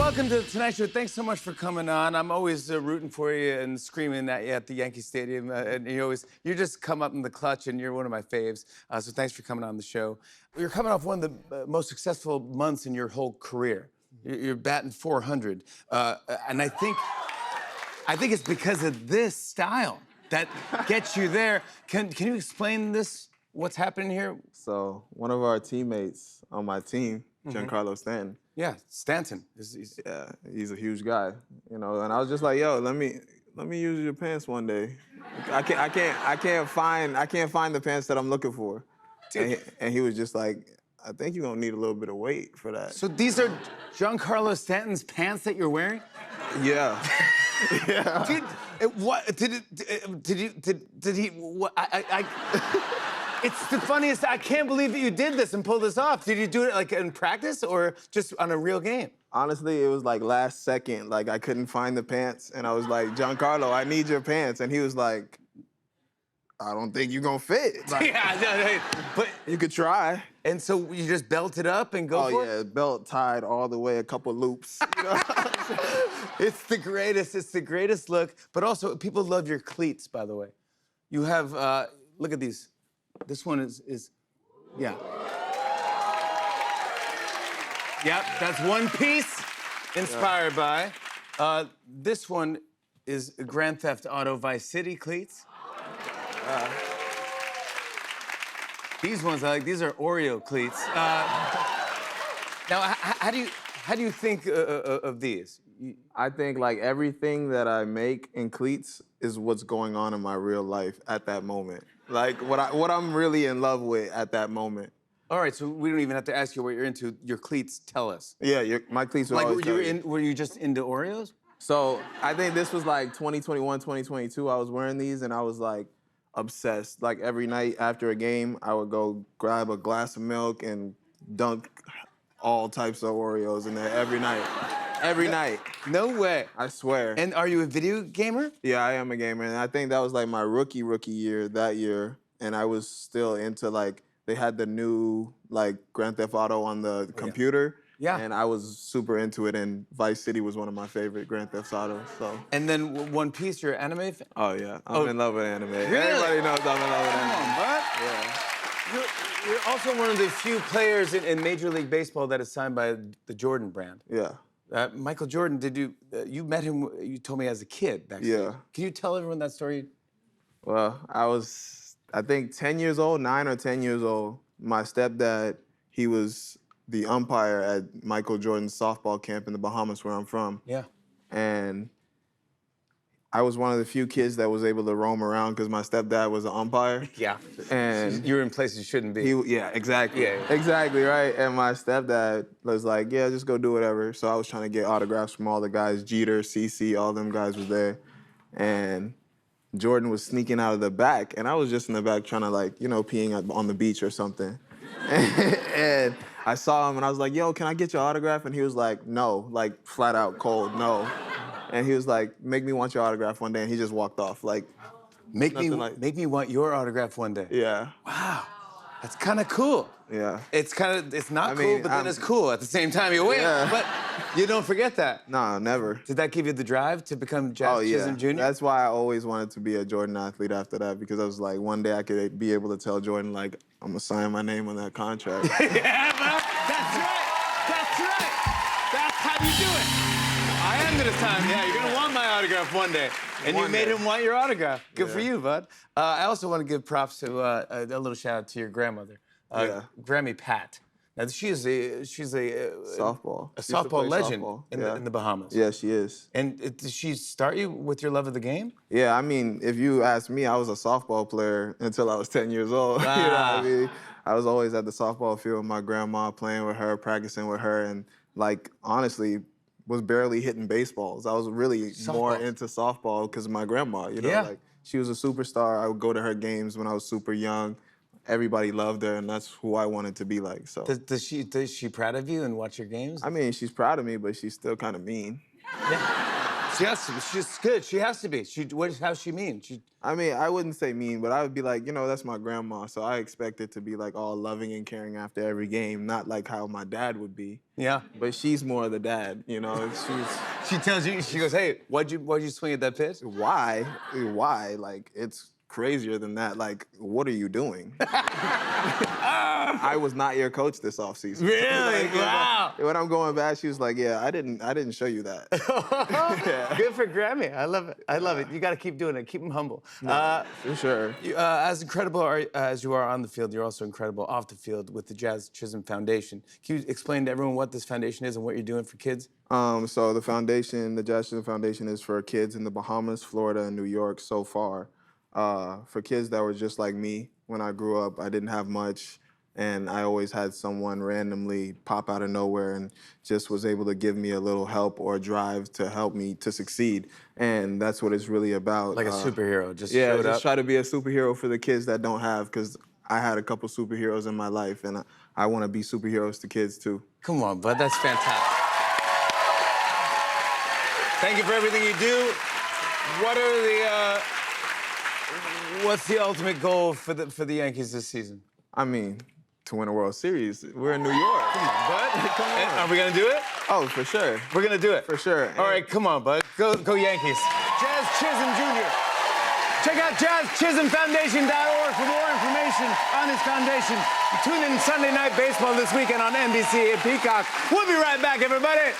welcome to the Tonight Show. Thanks so much for coming on. I'm always rooting for you and screaming at you at the Yankee Stadium. And you just come up in the clutch, and you're one of my faves. So thanks for coming on the show. You're coming off one of the most successful months in your whole career. You're batting 400, and I think it's because of this style that gets you there. Can you explain this? What's happening here? So one of our teammates on my team, Giancarlo Stanton. Yeah, Stanton. Yeah, he's a huge guy, and I was just like, yo, let me use your pants one day. I can't find the pants that I'm looking for. And he was just like, I think you're gonna need a little bit of weight for that. So these are Giancarlo Stanton's pants that you're wearing? Yeah. Yeah. Did he? What? It's the funniest. I can't believe that you did this and pulled this off. Did you do it like in practice or just on a real game? Honestly, it was like last second. Like I couldn't find the pants, and I was like, Giancarlo, I need your pants, and he was like, I don't think you're gonna fit. Like, Yeah, but you could try. And so you just belt it up and go for it? Oh yeah, belt tied all the way, a couple loops. You know? It's the greatest. It's the greatest look. But also, people love your cleats, by the way. You have, look at these. This one is, yeah. Yep, that's One Piece, inspired by. This one is Grand Theft Auto Vice City cleats. These ones I like. These are Oreo cleats. Now, how do you think of these? I think like everything that I make in cleats is what's going on in my real life at that moment. Like what I'm really in love with at that moment. All right, so we don't even have to ask you what you're into. Your cleats tell us. Yeah, my cleats will always tell you. Were you just into Oreos? So I think this was like 2021, 2022. I was wearing these and I was like obsessed. Like every night after a game, I would go grab a glass of milk and dunk all types of Oreos in there every night. Every night. No way. I swear. And are you a video gamer? Yeah, I am a gamer. And I think that was like my rookie year that year. And I was still into like, they had the new like Grand Theft Auto on the computer. Yeah. And I was super into it. And Vice City was one of my favorite Grand Theft Autos. So. And then One Piece, you're an anime fan? Oh yeah, I'm in love with anime. Really? Everybody knows I'm in love with anime. Come on, bud. Yeah. You're also one of the few players in Major League Baseball that is signed by the Jordan brand. Yeah. Michael Jordan, you met him, you told me, as a kid backstage. Yeah. Can you tell everyone that story? Well, I think 10 years old, 9 or 10 years old. My stepdad, he was the umpire at Michael Jordan's softball camp in the Bahamas where I'm from. Yeah. And I was one of the few kids that was able to roam around because my stepdad was an umpire. Yeah. And you were in places you shouldn't be. Yeah, exactly. Yeah. Exactly, right? And my stepdad was like, yeah, just go do whatever. So I was trying to get autographs from all the guys, Jeter, CC, all them guys was there. And Jordan was sneaking out of the back, and I was just in the back trying to like, peeing on the beach or something. And I saw him, and I was like, yo, can I get your autograph? And he was like, no, like flat out cold, no. And he was like, make me want your autograph one day, and he just walked off. Like, make me want your autograph one day. Yeah. Wow, that's kind of cool. Yeah. It's not cool, but then it's cool at the same time. You win, but you don't forget that. No, never. Did that give you the drive to become Jazz Chisholm Jr.? That's why I always wanted to be a Jordan athlete after that, because I was like, one day I could be able to tell Jordan, like, I'm gonna sign my name on that contract. Yeah, bro. That's right. That's right. That's how you do it. I am gonna sign. Yeah, you're gonna want my autograph one day. And you made him want your autograph. Good for you, bud. I also want to give props to a little shout out to your grandmother, Grammy Pat. Now she's a softball legend in the Bahamas. Yeah, she is. And did she start you with your love of the game? Yeah, I mean, if you ask me, I was a softball player until I was 10 years old. Wow. You know what I mean? I was always at the softball field with my grandma, playing with her, practicing with her, and like honestly, was barely hitting baseballs. I was really more into softball because of my grandma. Like she was a superstar. I would go to her games when I was super young. Everybody loved her, and that's who I wanted to be like. So does she proud of you and watch your games? I mean, she's proud of me, but she's still kind of mean. Yeah. She has to be. She's good. She has to be. How's she mean? I mean, I wouldn't say mean, but I would be like, that's my grandma, so I expect it to be like all loving and caring after every game, not like how my dad would be. Yeah. But she's more the dad, She tells you, she goes, hey, why'd you swing at that pitch? Why? Why? Like, it's crazier than that. Like, what are you doing? I was not your coach this offseason. Really? Like, Wow. When I'm going back, she was like, yeah, I didn't show you that. Yeah. Good for Grammy. I love it. I love it. You got to keep doing it. Keep him humble. For sure. As incredible as you are on the field, you're also incredible off the field with the Jazz Chisholm Foundation. Can you explain to everyone what this foundation is and what you're doing for kids? So the foundation, the Jazz Chisholm Foundation, is for kids in the Bahamas, Florida, and New York so far. For kids that were just like me when I grew up. I didn't have much, and I always had someone randomly pop out of nowhere and just was able to give me a little help or drive to help me to succeed. And that's what it's really about. Like a superhero, just yeah, showed just up. try to be a superhero for the kids that don't have, because I had a couple superheroes in my life, and I want to be superheroes to kids too. Come on, bud, that's fantastic. Thank you for everything you do. What's the ultimate goal for the Yankees this season? I mean, to win a World Series. We're in New York. Come on, bud. Come on. Are we gonna do it? Oh, for sure. We're gonna do it. For sure. All right, come on, bud. Go Yankees. Jazz Chisholm Jr. Check out JazzChisholmFoundation.org for more information on his foundation. Tune in Sunday Night Baseball this weekend on NBC and Peacock. We'll be right back, everybody.